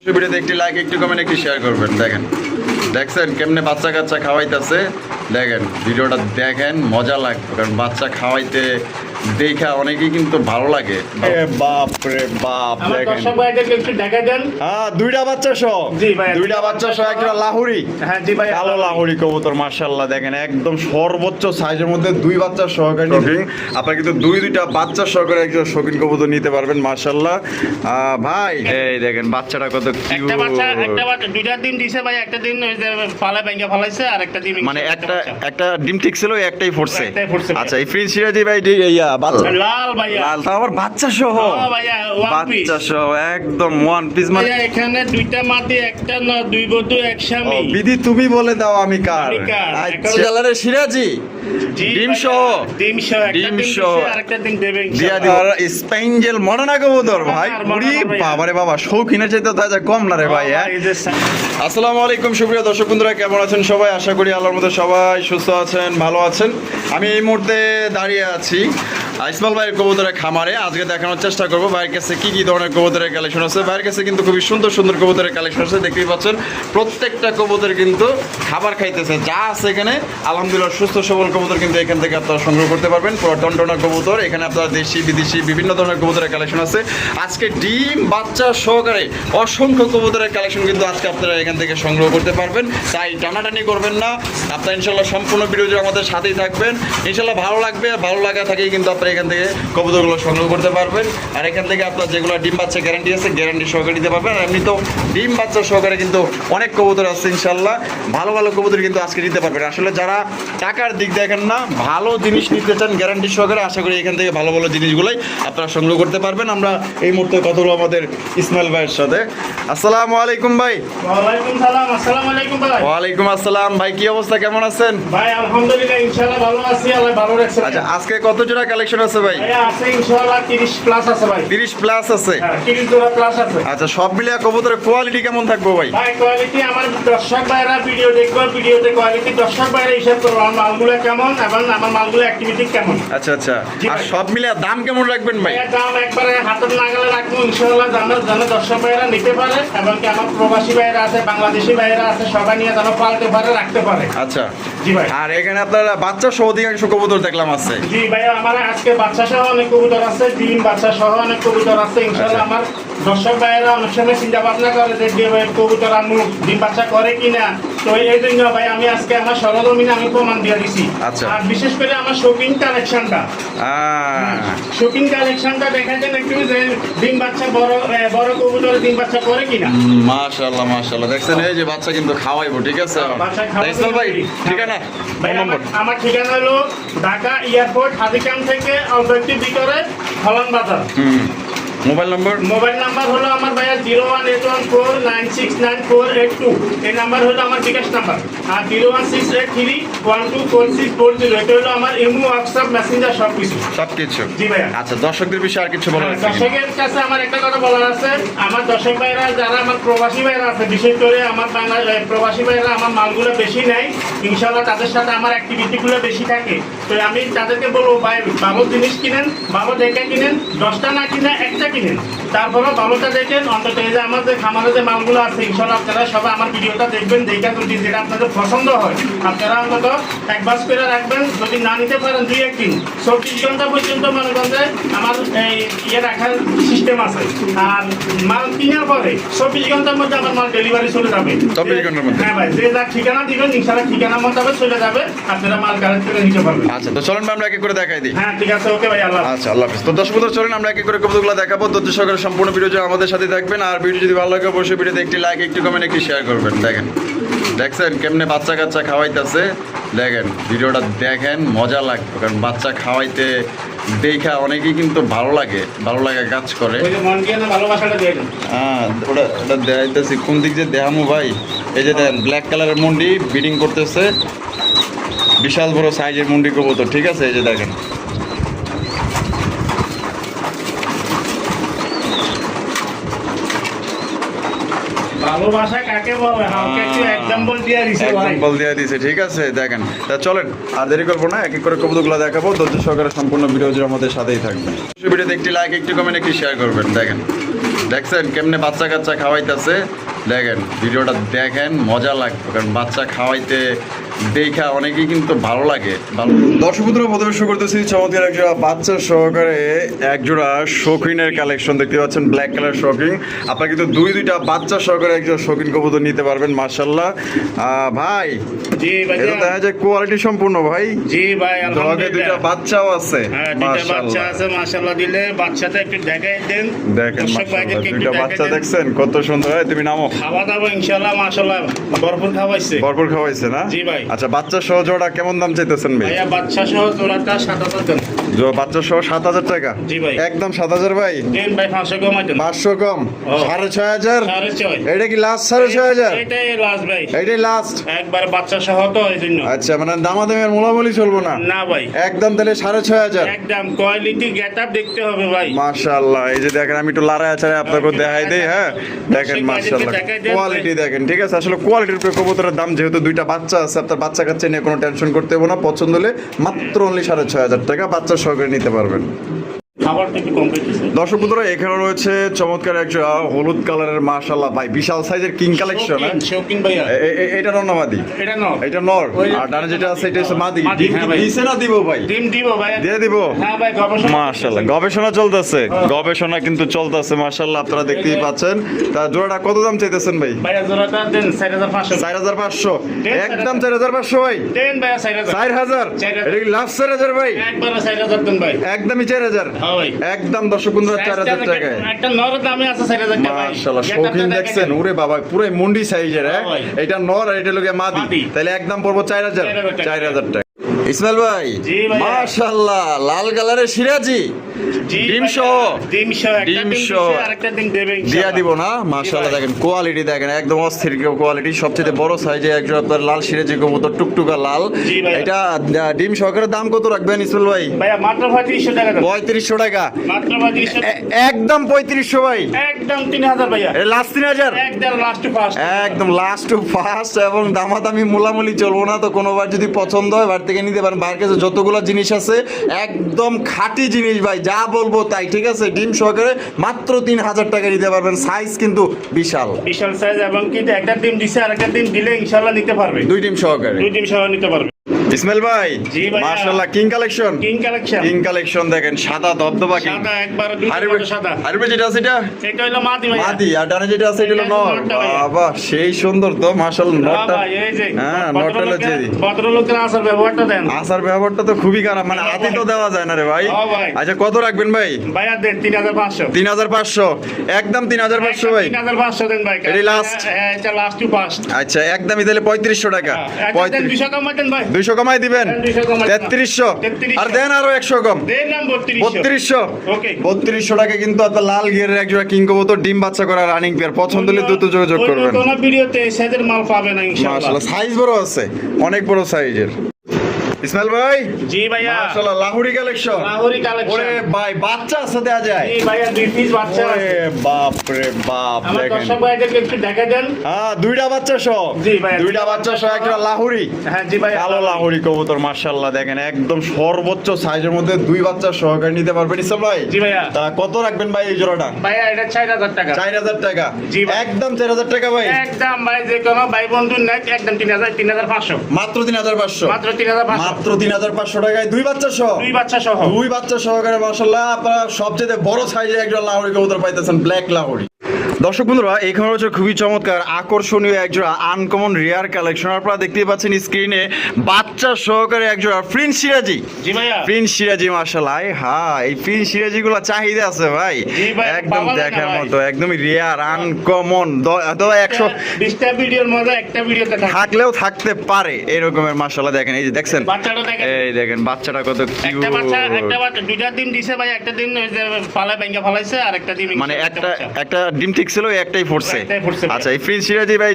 ভিডিওতে একটি লাইক, একটু কমেন্ট, একটু শেয়ার করবেন। দেখছেন কেমনে বাচ্চা কাচ্চা খাওয়াইতেছে। দেখেন ভিডিওটা দেখেন, মজা লাগবে, কারণ বাচ্চা খাওয়াইতে দেখা অনেকেই কিন্তু ভালো লাগে। বাপ রে বাপ, দেখেন হ্যাঁ দুইটা বাচ্চা সহ, দুইটা বাচ্চা সহ একটা লাহুরি, কালো লাহুরি কবুতর। মাশাআল্লাহ দেখেন একদম সর্বোচ্চ সাইজের মধ্যে দুই বাচ্চা সহকারে আপনারা কিন্তু দুইটা বাচ্চা সহকারে একজন শৌখিন কবুতর নিতে পারবেন। মাশাআল্লাহ ভাই, এই দেখেন বাচ্চাটা কত কিউট। দুইটা ডিম দিছে ভাই, একটা ডিম পালা ভাঙা ফলাইছে আর একটা ডিম মানে একটা ডিম ঠিক ছিল, একটাই ফুটছে। আচ্ছা, এই প্রিন্স সিরাজি ভাই লাল ভাইয়া, লাল তো আবার বাচ্চা সহ, বাচ্চা সহ একদম ওয়ান পিস। মানে এখানে দুইটা মাটি, একটা না দুই বধূ এক স্বামী। বিধি তুমি বলে দাও আমি কার। আচ্ছা কালারের সিরাজি ডিম সহ, ডিম সহ আরেকটা ডিম দেবে দিয়া দিও। আর স্পেঞ্জেল মডার্না কবুতর ভাই, ওরে বাবা রে বাবা, শৌখিনের চাইতে তাজা কম না রে ভাই। আসসালামু আলাইকুম সুপ্রিয় দর্শক বন্ধুরা, কেমন আছেন সবাই? আশা করি আল্লাহর মধ্যে সবাই সুস্থ আছেন, ভালো আছেন। আমি এই মুহূর্তে দাঁড়িয়ে আছি ইসমাইল ভাইয়ের কবুতরের খামারে। আজকে দেখানোর চেষ্টা করবো ভাইয়ের কাছে কি কি ধরনের কবুতরের কালেকশন আছে। ভাইয়ের কাছে কিন্তু খুবই সুন্দর সুন্দর কবুতরের কালেকশন আছে, দেখতেই পাচ্ছেন। প্রত্যেকটা কবুতর কিন্তু খাবার খাইতেছে, যা আছে এখানে আলহামদুলিল্লাহ সুস্থ সবল কবুতর কিন্তু এখান থেকে আপনারা সংগ্রহ করতে পারবেন। পুরো টনটনা কবুতর, এখানে আপনারা দেশি বিদেশি বিভিন্ন ধরনের কবুতরের কালেকশন আছে। আজকে ডিম বাচ্চা সহকারে অসংখ্য কবুতরের কালেকশন কিন্তু আজকে আপনারা এখান থেকে সংগ্রহ করতে পারবেন। তাই টানাটানি করবেন না, আপনারা ইনশাল্লাহ সম্পূর্ণ ভিডিও আমাদের সাথেই থাকবেন। ইনশাল্লাহ ভালো লাগবে, ভালো লাগা থাকেই কিন্তু আপনারা এখান থেকে কবুতরগুলো সংগ্রহ করতে পারবেন। আর এখান থেকে আপনার যেগুলো ডিম বাচ্চা গ্যারান্টি আছে, গ্যারান্টি সহকারে দিতে পারবেন। আর এমনি তো ডিম বাচ্চা সহকারে কিন্তু অনেক কবুতর আছে, ইনশাল্লাহ ভালো ভালো কবুতর কিন্তু আজকে দিতে পারবেন। আসলে যারা টাকার দিক দেখেন না, ভালো জিনিস নিতে চান গ্যারান্টি সহকারে, আশা করি এখান থেকে ভালো ভালো জিনিসগুলোই আপনারা সংগ্রহ করতে পারবেন। আমরা এই মুহূর্তে কথা বলবো আমাদের ইসমাইল ভাইয়ের সাথে। আসসালামু আলাইকুম ভাই। ওয়ালাইকুম সালাম। আসসালামু আলাইকুম ভাই। ওয়ালাইকুম আসসালাম ভাই, কি অবস্থা, কেমন আছেন? ভাই আলহামদুলিল্লাহ ইনশাআল্লাহ ভালো আছি, আল্লাহ ভালো রাখছে। আচ্ছা আজকে কত জোড়া কালেকশন আছে ভাই? ভাই আছে ইনশাআল্লাহ 30 প্লাস আছে ভাই। 30 প্লাস আছে? হ্যাঁ 30 জোড়া প্লাস আছে। আচ্ছা সব মিলিয়ে কবুতরের কোয়ালিটি কেমন থাকবে ভাই? ভাই কোয়ালিটি আমার দর্শক ভাইরা ভিডিও দেখবে, ভিডিওতে কোয়ালিটি দর্শক ভাইরা হিসাব করবে আমার মালগুলো কেমন এবং আমার মালগুলো অ্যাক্টিভিটি কেমন। আচ্ছা আচ্ছা, আর সব মিলিয়ে দাম কেমন রাখবেন ভাই? দাম একবারে হাতের নাগালে রাখবো ইনশাআল্লাহ, যেন দর্শক ভাইরা নিতে পারে এবং কি আমার প্রবাসী ভাইরা আছে, বাংলাদেশি ভাইরা আছে, সবাই নিয়ে যেন পালতে পারে, রাখতে পারে। আচ্ছা জি ভাই। আর এখানে আপনারা বাচ্চা সহ অধিকাংশ কবুতর দেখলাম আছে। জি ভাই, আমার আজকে বাচ্চা সহ অনেক কবুতর আছে, ডিম বাচ্চা সহ অনেক কবুতর আছে ইনশাআল্লাহ। আমার দর্শক ভাইয়েরা অনেক সময় চিন্তা ভাবনা করে যে ভাই কবুতর আনু ডিম বাচ্চা করে কিনা, তো এই জন্য ভাই আমি আজকে আমার সরজমিনে আমি প্রমাণ দিয়ে দিছি। আচ্ছা। আর বিশেষ করে আমার শৌখিন কালেকশনটা, শৌখিন কালেকশনটা দেখাচ্ছেন একটু যে ডিম বাচ্চা বড় কবুতরের ডিম বাচ্চা করে কিনা। মাশাআল্লাহ মাশাআল্লাহ, দেখছেন এই যে বাচ্চা কিন্তু খাওয়াইবো, ঠিক আছে ইসমাইল ভাই? ঠিকানা আমার ঠিকানা হলো ঢাকা এয়ারপোর্ট হাতিকাম থেকে অল্প একটু ভিতরে ফলান বাজার। মোবাইল নাম্বার হলো আমার ভাইয়া 01814969482। এই নাম্বার হলো আমার বিকাশ নাম্বার। আর 01683124640, এটা হলো আমার ইমো, হোয়াটসঅ্যাপ, মেসেঞ্জার সবকিছু। জি ভাইয়া। আচ্ছা দর্শকদের বিষয়ে আর কিছু বলার আছে? দর্শকের কাছে আমার একটা কথা বলার আছে, আমার দর্শক ভাইরা যারা আমার প্রবাসী ভাইরা আছে, বিশেষ করে আমার প্রবাসী ভাইরা আমার মালগুলো বেশি নেয় ইনশাআল্লাহ, তাদের সাথে আমার অ্যাক্টিভিটিগুলো বেশি থাকে। তো আমি তাদেরকে বলবো ভাই ভালো জিনিস কিনেন, ভালো দেখে কিনেন, 10টা না কিনে একটা কিনেন, তারপরে ভালোটা দেখেন। অন্তত এই যে আমাদের খামারে যে মালগুলো আছে ইনশাআল্লাহ আপনারা সবাই আমার ভিডিওটা দেখবেন, দেখে যদি যেটা আপনাদের পছন্দ হয় আপনারা অন্তত একবার করে রাখবেন। যদি না নিতে পারেন 2-1 দিন 24 ঘন্টা পর্যন্ত মনে করেন যে আমার ইয়ে রাখার সিস্টেম আছে। আর মাল কেনার পরে 24 ঘন্টার মধ্যে আমার মাল ডেলিভারি চলে যাবে। 24 ঘন্টার মধ্যে? হ্যাঁ ভাই, যে যার ঠিকানা দিবেন ইনশাআল্লাহ ঠিকানা মোতাবেক চলে যাবে, আপনারা মাল কালেক্ট করে নিতে পারবেন। আচ্ছা তো চলুন আমরা এক এক করে দেখাই দিই। হ্যাঁ ঠিক আছে, ওকে ভাই, আল্লাহ। আচ্ছা আল্লাহ হাফেজ। তো দর্শক বন্ধুরা চলুন আমরা এক এক করে কবুতরগুলো দেখাবো। ধৈর্য সহকারে সম্পূর্ণ ভিডিও আমাদের সাথে থাকবেন। আর ভিডিও যদি ভালো লাগে অবশ্যই ভিডিওতে একটি লাইক, একটু কমেন্ট, একটু শেয়ার করবেন। দেখছেন কেমনে বাচ্চা কাচ্চা খাওয়াইতেছে। দেখেন ভিডিওটা দেখেন, মজা লাগবে, কারণ বাচ্চা খাওয়াইতে দেখা অনেকেই কিন্তু ভালো লাগে কাজ করে। হ্যাঁ ওটা দেখাইতেছি, কোন দিক যে দেখামু ভাই? এই যে দেখেন ব্ল্যাক কালারের মুন্ডি ব্রিডিং করতেছে, বিশাল বড় সাইজের মুন্ডি কবুতর, ঠিক আছে? এই যে দেখেন ভালোবাসা কাকে বলে, আমাকে একটু এক্সাম্পল দিয়ে দিছে, ঠিক আছে? দেখেন তা চলেন আর দেরি করবো না, এক এক করে কবুতরগুলো দেখাবো। ধৈর্য সহকারে সম্পূর্ণ ভিডিও আমাদের সাথেই থাকবেন। ভিডিওতে একটি লাইক, একটু কমেন্ট, একটু শেয়ার করবেন। দেখছেন কেমনে বাচ্চা কাচ্চা খাওয়াইতেছে, দেখেন ভিডিওটা দেখেন, মজা লাগবে, কারণ বাচ্চা খাওয়াইতে দেখা অনেকেই কিন্তু ভালো লাগে। দর্শক বন্ধুরা, প্রথমে শুরু করতেছি চমৎকার একজোড়া বাচ্চা সহকারে একজোড়া শৌখিনের কালেকশন দেখতে পাচ্ছেন, ব্ল্যাক কালার শৌখিন। আপনারা কিন্তু দুইটা বাচ্চা সহকারে একজোড়া শৌখিন কবুতর নিতে পারবেন। মাশাআল্লাহ ভাই, জি ভাই, এটা দেখা যায় কোয়ালিটি সম্পূর্ণ ভাই। জি ভাই, দুইটা আলহামদুলিল্লাহ। বাচ্চাও আছে, হ্যাঁ, দুইটা বাচ্চা আছে, মাশাআল্লাহ। দিলে বাচ্চাটা একটু দেখাই দেন, দেখেন দর্শক মাশাআল্লাহ, ভাইদেরকে একটু দুইটা দেখাই বাচ্চা দেন। দেখছেন কত সুন্দর। তুমি নামো, খাওয়া দাওয়া ইনশাআল্লাহ মাশাআল্লাহ ভরপুর খাওয়াইছে। ভরপুর খাওয়াইছে না? জি ভাই। আচ্ছা, বাচ্চা সহ জোড়া কেমন দাম চাইতেছেন ভাই? ভাইয়া বাচ্চা সহ জোড়াটা 7,000 দেন। বাচ্চা সহ 7,000 টাকা? জি ভাই। একদম 7,000 ভাই? দেন ভাই, 500 কমাই দেন। 500 কম? 6,500? 6,500। এটা কি লাস্ট 6,500? এটাই লাস্ট ভাই, এটাই লাস্ট? একবার বাচ্চা সহ তো এই জন্য। আচ্ছা, মানে দামাদামের মোলামুলি চলবো না? না ভাই, একদম তাহলে 6,500? একদম কোয়ালিটি গেটআপ দেখতে হবে ভাই। মাশাআল্লাহ, এই যে দেখেন আমি একটু লাড়ায় আচারে আপনাকে দেখাই দেই। হ্যাঁ দেখেন, দর্শক মাশাআল্লাহ ভাইদেরকে দেখাই দেন কোয়ালিটি ভাই। দেখেন। ঠিক আছে, আসলে কোয়ালিটির উপরে কবুতরের দাম, যেহেতু দুইটা বাচ্চা আছে, আপনার বাচ্চা কাচ্চা নিয়ে কোনো টেনশন করতে হবে না। পছন্দ হলে মাত্র অনলি 6,500 টাকা বাচ্চা সহকারে নিতে পারবেন। খাবারটা একটু কম পেয়েছে। দর্শক বন্ধুরা, এখানে রয়েছে চমৎকার একটা হলুদ কালারের, মাশাআল্লাহ ভাই বিশাল সাইজের কিং কালেকশন। শৌখিন ভাইয়া, এটা নর না মাদি? এটা নাও। এটা নর, ওই যে- আর ডানে যেটা আছে এটা হচ্ছে মাদি। মাদি, হ্যাঁ ভাই। দিছে না দিব ভাই? ডিম দিব ভাই, দিয়ে দিব? হ্যাঁ ভাই, গবেষণা মাশাআল্লাহ, গবেষণা চলতেছে, গবেষণা কিন্তু চলতেছে মাশাআল্লাহ, আপনারা দেখতেই পাচ্ছেন। তা জোড়াটা কত দাম চাইতেছেন ভাই? ভাইয়া জোড়াটা দেন 4,500। 4,500? দেন, একদম 4,500 ভাই? দেন ভাইয়া 4,000। 4,000? 4,000 এটা কি লাস্ট 4,000 ভাই? একবার 4,000 দেন ভাই। একদমই 4,000? হ্যাঁ ভাই। একদম দর্শক বন্ধুরা 4,000 টাকায়। একটা নর দামে আছে 4,000 টাকা ভাই। মাশাআল্লাহ, গেটআপটা শৌখিন দেখেন। দেখছেন? ওরে বাবা, পুরো মুন্ডি সাইজের। হ্যাঁ ভাই। এটা নর আর এটা লোকে মাদি, মাদি। তাহলে একদম পড়বো 4,000? 4,000 টাকা। ইসমাইল ভাই, জি ভাইয়া। মাশাআল্লাহ, লাল কালারের সিরাজি, জি ডিম ভাইয়া, সহ? ডিম সহ, একটা ডিম ডিম সহ। দিছে, আরেকটা ডিম দেবে দিয়া ইনশাআল্লাহ। দিব না? মাশাআল্লাহ, জি ভাই। দেখেন কোয়ালিটি দেখেন, একদম অস্থির কোয়ালিটি। সবচেয়ে বড় সাইজে একজন আপনার লাল সিরাজি কবুতর, টুকটুকা লাল। জি ভাই। এটা ডিম সহকারে দাম কত রাখবেন ইসমাইল ভাই? ভাইয়া মাত্র 3500 টাকা দেন। 3,500 টাকা? মাত্র 3500। একদম 3,500 ভাই? একদম 3,000 ভাইয়া। লাস্ট 3,000? একদম লাস্ট টু ফার্স্ট। একদম লাস্ট টু ফার্স্ট, এবং দামাদামি মোলামুলি চলবো না। তো কোনোবার যদি পছন্দ হয় বাড়ি থেকে নিতে পারেন। বাইরের কাছে যতগুলো জিনিস আছে একদম খাঁটি জিনিস ভাই, যা বলবো তাই। ঠিক আছে, ডিম সহকারে মাত্র 3,000 টাকা নিতে পারবেন। সাইজ কিন্তু বিশাল, বিশাল সাইজ, এবং কিন্তু একটা ডিম দিছে, আরেকটা ডিম দিলে ইনশাআল্লাহ নিতে পারবে। 2 ডিম সহকারে। 2 ডিম সহ নিতে পারবে। ইসমাইল ভাই, জি ভাইয়া। মাশাআল্লাহ, king collection. King collection. King collection দেখেন, সাদা ধবধবা কিং। সাদা একবার দুই হারিবে সাদা। হারিবে যেটা আছে এটা? এটা হলো মাদি ভাইয়া। মাদি, আর ডানে যেটা আছে এটা হলো এটা নর। নরটা ভাইয়া। বাবা সেই সুন্দর তো মাশাআল্লাহ, হ্যাঁ নরটা। ভাই, এই যে হ্যাঁ, নরটা হলো চেরি। ভদ্রলোকের আসার ব্যবহারটা দেন। আসার ব্যবহারটা তো খুবই খারাপ, মানে হাতি তো দেওয়া যায় না রে ভাই। হ্যাঁ ভাই। আচ্ছা, কত রাখবেন ভাই? ভাইয়া দেন 3,500। 3,500? একদম 3,500 ভাই? 3,500 দেন ভাই। এটাই last? হ্যাঁ, এটা লাস্ট টু ফার্স্ট। আচ্ছা, একদমই তাহলে 3,500 টাকা? 200 কমাই দেন ভাই। 200 কমাই দিবেন? দেন 200 কমাই দেন। 3,300? 3,300 আর দেন আরো 100 কম। দেন নাম 3200। 3,200? ওকে। 3,200 টাকা কিন্তু আপনার লাল গিয়ারের একজোড়া কিং কবুতর, ডিম বাচ্চা করা রানিং পেয়ার। পছন্দ হলে দ্রুত যোগাযোগ করবেন। কোন ভিডিওতে এই সাইজের মাল পাবে না ইনশাআল্লাহ। মাশাআল্লাহ, সাইজ বড় আছে, অনেক বড় সাইজের। ইসমাইল ভাই, জি ভাইয়া। মাশাআল্লাহ, লাহুরি কালেকশন। লাহোরি কালেকশন। ওরে ভাই, বাচ্চা আছে দেয়া যায়? জি ভাইয়া, 2 পিস বাচ্চা আছে। ওরে বাপ রে বাপ, আমার দেখেন। দর্শক ভাইদেরকে একটু দেখা দেন। হ্যাঁ, 2টা বাচ্চা সহ? জি ভাইয়া। 2টা বাচ্চা সহ একটা লাহুরি। হ্যাঁ জি ভাইয়া। কালো লাহুরি কবুতর, মাশাআল্লাহ দেখেন, একদম সর্বোচ্চ সাইজের মধ্যে 2 বাচ্চা সহকারে নিতে পারবেন ইসলাম ভাই? জি ভাইয়া। তা কত রাখবেন ভাই এই জোড়াটা? ভাইয়া এটা 4,000 টাকা। 4,000 টাকা? জি ভাই। একদম 4,000 টাকা ভাই? একদম ভাই, যে কোনো ভাই বন্ধুর নাই, একদম 3,500। মাত্র 3,500? মাত্র 3,500। মাত্র 3,500 টাকায় 2 বাচ্চা সহ? 2 বাচ্চা সহ। 2 বাচ্চা সহকারে মাশাআল্লাহ, আপনারা সবচেয়ে বড় সাইজের একজন লাহুরি কবুতর পাইতেছেন, ব্ল্যাক লাহুরি। দর্শক বন্ধুরা, এখানে হচ্ছে খুবই চমৎকার আকর্ষণীয় একজোড়া আনকমন রেয়ার কালেকশন। আপনারা দেখতেই পাচ্ছেন স্ক্রিনে, বাচ্চা সহকারে একজোড়া প্রিন্স সিরাজি। জি ভাইয়া। প্রিন্স সিরাজি, মাশাআল্লাহ। হ্যাঁ, এই প্রিন্স সিরাজি গুলো চাহিদা আছে ভাই, জি ভাই, একদম পাওয়া যায় না দেখার ভাই। মতো, একদমই রেয়ার আনকমন। 20টা ভিডিওর মধ্যে একটা ভিডিওতে থাকে। থাকলেও থাকতে পারে এরকমের, মাশাআল্লাহ দেখেন। এই যে দেখছেন, বাচ্চাটা দেখেন। এই দেখেন বাচ্চাটা কত একটা বাচ্চা, কিউট। একটা বাচ্চা, 2টা ডিম দিছে ভাই। একটা ডিম ওই যে ফালাই ভাঙা ফালাইছে, আর একটা ডিম মানে একটা একটা বাচ্চা। একটা ডিম ঠিক ফিক্স ছিল ওই একটাই পড়ছে। একটাই পড়ছে ভাই। আচ্ছা এই প্রিন্স সিরাজি ভাই